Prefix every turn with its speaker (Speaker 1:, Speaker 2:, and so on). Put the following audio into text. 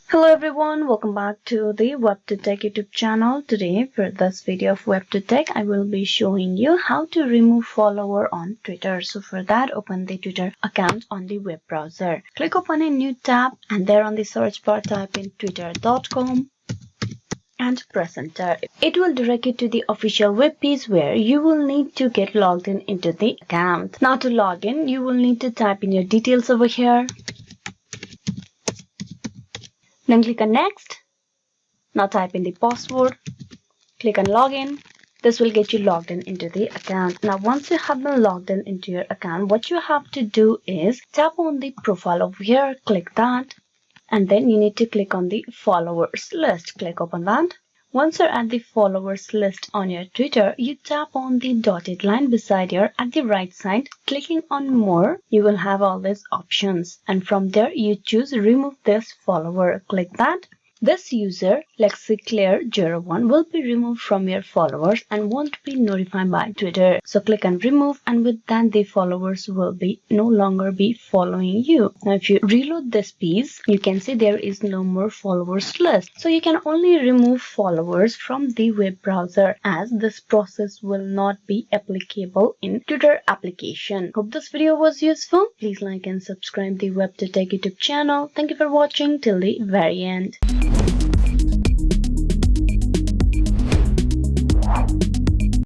Speaker 1: Hello everyone, welcome back to the WebToTech YouTube channel. Today for this video of WebToTech, I will be showing you how to remove follower on Twitter. So for that, open the Twitter account on the web browser. Click open a new tab and there on the search bar type in twitter.com and press enter. It will direct you to the official web page where you will need to get logged in into the account. Now to log in, you will need to type in your details over here. Then click on next. Now type in the password. Click on login. This will get you logged in into the account. Now once you have been logged in into your account, what you have to do is tap on the profile over here. Click that. And then you need to click on the followers list. Click open that. Once you're at the followers list on your Twitter, you tap on the dotted line beside here at the right side. Clicking on more, you will have all these options. And from there, you choose remove this follower. Click that. This user, LexiClear01, will be removed from your followers and won't be notified by Twitter. So click on remove, and with that the followers will be no longer be following you. Now if you reload this piece, you can see there is no more followers list. So you can only remove followers from the web browser, as this process will not be applicable in Twitter application. Hope this video was useful. Please like and subscribe the WebToTech YouTube channel. Thank you for watching till the very end.